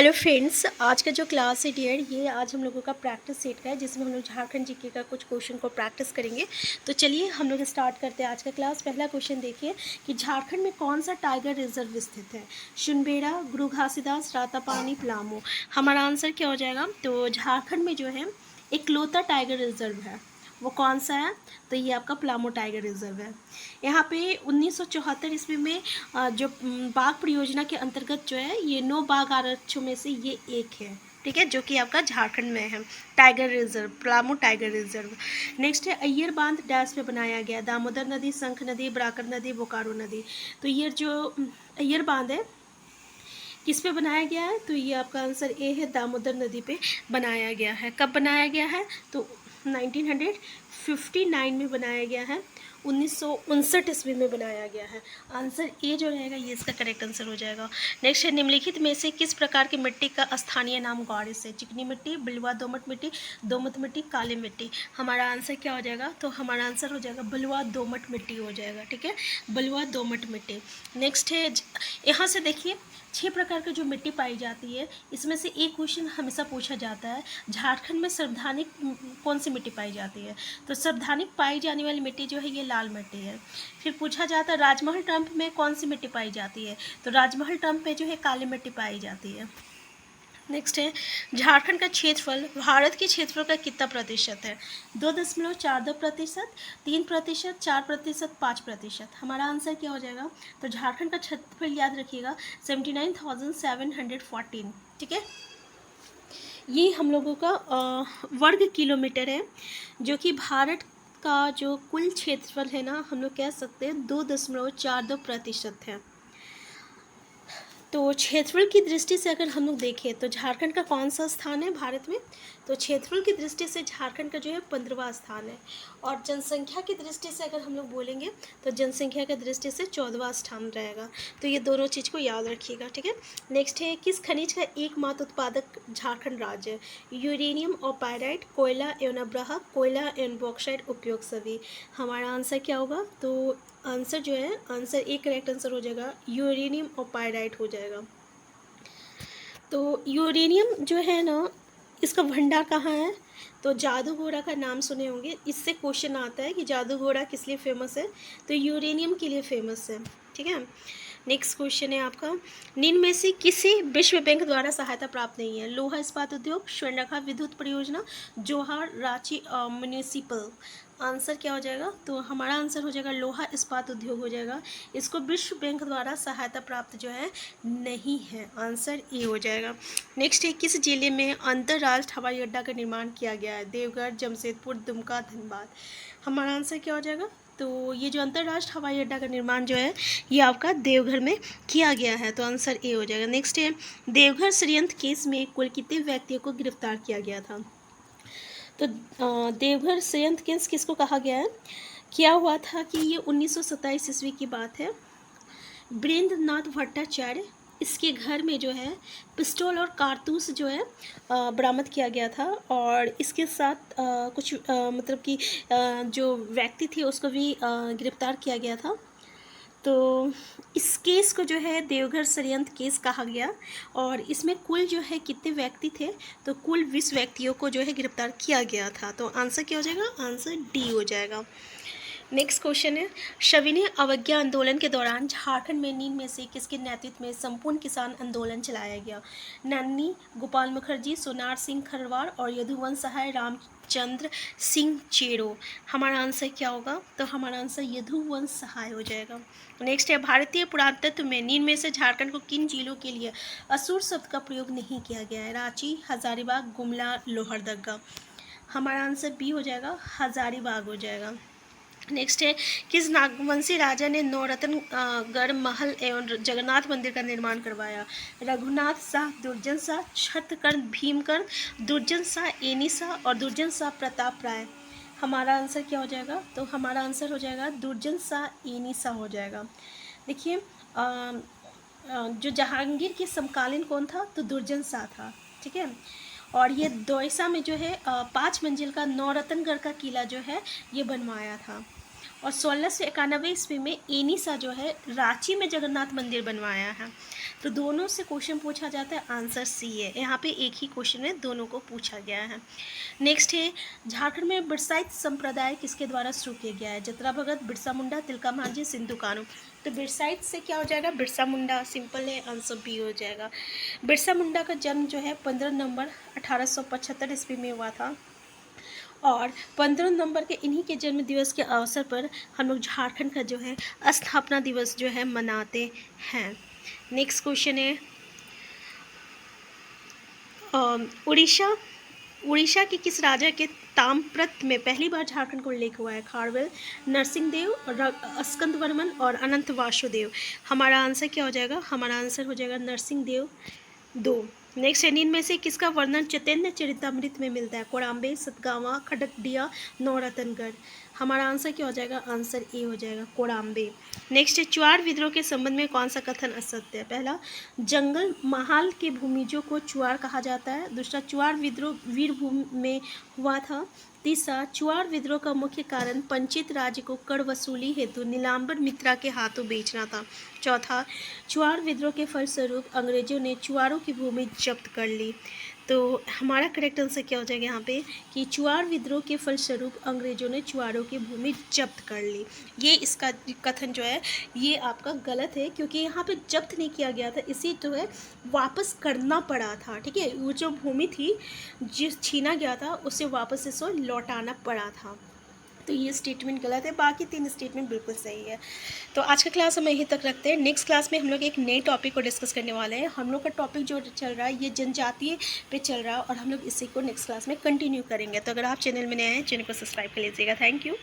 Hello friends, आज का जो क्लास है डियर, ये आज हम लोगों का प्रैक्टिस सेट का है जिसमें हम लोग झारखंड जीके का कुछ क्वेश्चन को प्रैक्टिस करेंगे। तो चलिए हम लोग स्टार्ट करते हैं आज का क्लास। पहला क्वेश्चन देखिए कि झारखंड में कौन सा टाइगर रिजर्व स्थित है। सुनबेड़ा, गुरु घासीदास, रातापानी, पलामू। हमारा आंसर क्या हो जाएगा? तो झारखंड में जो है इकलौता टाइगर रिजर्व है, वो कौन सा है? तो ये आपका पलामू टाइगर रिजर्व है। यहाँ पे 1974 ईस्वी में जो बाघ परियोजना के अंतर्गत जो है ये 9 बाघ आरक्षों में से ये एक है, ठीक है, जो कि आपका झारखंड में है tiger reserve, Palamu tiger reserve. Next है अय्यर बांध डैश पे बनाया गया। दामोदर नदी, शंख नदी, बराकर नदी, बोकारो नदी। तो ये जो अय्यर बांध है किस पे बनाया गया है? तो ये आपका आंसर ए है, दामोदर नदी पे बनाया गया है। कब बनाया गया है? तो 1959 में बनाया गया है, 1959 ईस्वी में बनाया गया है। आंसर ए जो रहेगा ये इसका करेक्ट आंसर हो जाएगा। नेक्स्ट है निम्नलिखित में से किस प्रकार की मिट्टी का स्थानीय नाम ग्वारिस है? चिकनी मिट्टी, बलुआ दोमट मिट्टी, दोमट मिट्टी, काली मिट्टी। हमारा आंसर क्या हो जाएगा? तो हमारा आंसर हो जाएगा बलुआ दोमट मिट्टी हो जाएगा, ठीक है, बलुआ दोमट मिट्टी। नेक्स्ट है यहाँ से देखिए 6 प्रकार की जो मिट्टी पाई जाती है, इसमें से एक क्वेश्चन हमेशा पूछा जाता है, झारखंड में सर्वधानिक कौन सी मिट्टी पाई जाती है? तो सर्वधानिक पाई जाने वाली मिट्टी जो है ये लाल मिट्टी है। फिर पूछा जाता है राजमहल टम्प में कौन सी मिट्टी पाई जाती है? तो राजमहल टम्प में जो है काली मिट्टी पाई जाती है। नेक्स्ट है झारखंड का क्षेत्रफल भारत के क्षेत्रफल का कितना प्रतिशत है? 2.42%, 3%, 4%, 5%। हमारा आंसर क्या हो जाएगा? तो झारखंड का क्षेत्रफल याद रखिएगा 79,714, ठीक है। ये हम लोगों का वर्ग किलोमीटर है, जो कि भारत का जो कुल क्षेत्रफल है ना, हम लोग कह सकते हैं 2.42% है। तो क्षेत्रफल की दृष्टि से अगर हम लोग देखें तो झारखंड का कौन सा स्थान है भारत में? तो क्षेत्रफल की दृष्टि से झारखंड का जो है 15वां स्थान है। और जनसंख्या की दृष्टि से अगर हम लोग बोलेंगे तो जनसंख्या की दृष्टि से 14वां स्थान रहेगा। तो ये दोनों चीज़ को याद रखिएगा, ठीक है। नेक्स्ट है किस खनिज का एकमात्र उत्पादक झारखंड राज्य है? यूरेनियम और पायराइट, कोयला एवं अब्राहा, कोयला एवं बॉक्साइट, उपयोग सभी। हमारा आंसर क्या होगा? तो आंसर जो है, आंसर एक करेक्ट आंसर हो जाएगा, यूरेनियम और पायराइट हो जाएगा। तो यूरेनियम जो है ना, इसका भंडार कहाँ है? तो जादूगोड़ा का नाम सुने होंगे, इससे क्वेश्चन आता है कि जादूगोड़ा किस लिए फेमस है? तो यूरेनियम के लिए फेमस है, ठीक है। नेक्स्ट क्वेश्चन है आपका, निम्न में से किसी विश्व बैंक द्वारा सहायता प्राप्त नहीं है? लोहा इस्पात उद्योग, स्वर्णरेखा विद्युत परियोजना, जोहार रांची म्युनिसिपल। आंसर क्या हो जाएगा? तो हमारा आंसर हो जाएगा लोहा इस्पात उद्योग हो जाएगा। इसको विश्व बैंक द्वारा सहायता प्राप्त जो है नहीं है। आंसर ए हो जाएगा। नेक्स्ट है किस जिले में अंतर्राष्ट्रीय हवाई अड्डा का निर्माण किया गया है? देवघर, जमशेदपुर, दुमका, धनबाद। हमारा आंसर क्या हो जाएगा? तो ये जो अंतर्राष्ट्रीय हवाई अड्डा का निर्माण जो है ये आपका देवघर में किया गया है। तो आंसर ए हो जाएगा। नेक्स्ट है देवघर षड्यंत्र केस में कुल कितने व्यक्तियों को गिरफ्तार किया गया था? तो देवघर षड्यंत्र केस किसको कहा गया है? क्या हुआ था कि ये 1927 ईस्वी की बात है। वीरेंद्रनाथ भट्टाचार्य, इसके घर में जो है पिस्टल और कारतूस जो है बरामद किया गया था, और इसके साथ कुछ मतलब कि जो व्यक्ति थे उसको भी गिरफ्तार किया गया था। तो इस केस को जो है देवघर षड्यंत्र केस कहा गया, और इसमें कुल जो है कितने व्यक्ति थे? तो कुल 20 व्यक्तियों को जो है गिरफ्तार किया गया था। तो आंसर क्या हो जाएगा? आंसर डी हो जाएगा। नेक्स्ट क्वेश्चन है सविनय अवज्ञा आंदोलन के दौरान झारखंड में निम्न में से किसके नेतृत्व में संपूर्ण किसान आंदोलन चलाया गया? नन्नी, गोपाल मुखर्जी, सोनार सिंह खरवार और यदुवंश सहाय रामचंद्र सिंह चेरो। हमारा आंसर क्या होगा? तो हमारा आंसर यदुवंश सहाय हो जाएगा। नेक्स्ट है भारतीय पुरातत्व में निम्न में से झारखंड को किन जिलों के लिए असुर शब्द का प्रयोग नहीं किया गया है? रांची, हजारीबाग, गुमला, लोहरदगा। हमारा आंसर बी हो जाएगा, हजारीबाग हो जाएगा। नेक्स्ट है किस नागवंशी राजा ने नवरत्न गढ़ महल एवं जगन्नाथ मंदिर का निर्माण करवाया? रघुनाथ शाह, दुर्जन शाह, छत्रकर्ण भीमकर्ण, दुर्जन शाह एनी शाह और दुर्जन शाह प्रताप राय। हमारा आंसर क्या हो जाएगा? तो हमारा आंसर हो जाएगा दुर्जन शाह एनी शाह हो जाएगा। देखिए जो जहांगीर के समकालीन कौन था? तो दुर्जन शाह था, ठीक है। और ये दौसा में जो है 5 मंजिल का नवरत्नगढ़ का किला जो है ये बनवाया था। और 1691 ईस्वी में एनी शाह जो है रांची में जगन्नाथ मंदिर बनवाया है। तो दोनों से क्वेश्चन पूछा जाता है, आंसर सी है। यहाँ पे एक ही क्वेश्चन है, दोनों को पूछा गया है। नेक्स्ट है, झारखंड में बिरसाइत संप्रदाय किसके द्वारा शुरू किया गया है? जतरा भगत, बिरसा मुंडा, तिलका मांझी, सिंधु कान्हू। तो बिरसाइत से क्या हो जाएगा? बिरसा मुंडा, सिंपल है, आंसर बी हो जाएगा। बिरसा मुंडा का जन्म जो है 15 नवंबर 1875 ईस्वी में हुआ था, और 15 नवंबर के इन्हीं के जन्म दिवस के अवसर पर हम लोग झारखंड का जो है स्थापना दिवस जो है मनाते हैं। नेक्स्ट क्वेश्चन है, उड़ीसा के किस राजा के ताम्रपत्र में पहली बार झारखंड का उल्लेख हुआ है? खारवेल, नरसिंहदेव, स्कंदवर्मन और अनंत वासुदेव। हमारा आंसर क्या हो जाएगा? हमारा आंसर हो जाएगा नरसिंहदेव 2। नेक्स्ट है, इनमें से किसका वर्णन चैतन्य चरितमृत में मिलता है? कोराम्बे, सतगावा, खडकडिया, नौरतनगढ़। हमारा आंसर क्या हो जाएगा? आंसर ए हो जाएगा, कोराम्बे। नेक्स्ट है, चुआड़ विद्रोह के संबंध में कौन सा कथन असत्य है? पहला, जंगल महाल के भूमिजों को चुआड़ कहा जाता है। दूसरा, चुआड़ विद्रोह वीरभूमि में हुआ था। तीसरा, चुआड़ विद्रोह का मुख्य कारण पंचित राज्य को कर वसूली हेतु नीलांबर मित्रा के हाथों बेचना था। चौथा, चुआड़ विद्रोह के फलस्वरूप अंग्रेजों ने चुआड़ों की भूमि जब्त कर ली। तो हमारा करेक्ट आंसर क्या हो जाएगा यहाँ पे कि चुआड़ विद्रोह के फलस्वरूप अंग्रेजों ने चुआड़ों की भूमि जब्त कर ली। ये इसका कथन जो है ये आपका गलत है, क्योंकि यहाँ पे जब्त नहीं किया गया था, इसी तो है वापस करना पड़ा था। ठीक है, वो जो भूमि थी जिस छीना गया था उसे वापस इसको लौटाना पड़ा था। तो ये स्टेटमेंट गलत है, बाकी 3 स्टेटमेंट बिल्कुल सही है। तो आज का क्लास हम यहीं तक रखते हैं। नेक्स्ट क्लास में हम लोग एक नए टॉपिक को डिस्कस करने वाले हैं। हम लोग का टॉपिक जो चल रहा है ये जनजातीय पे चल रहा है, और हम लोग इसी को नेक्स्ट क्लास में कंटिन्यू करेंगे। तो अगर आप चैनल में नए हैं, चैनल को सब्सक्राइब कर लीजिएगा। Thank you.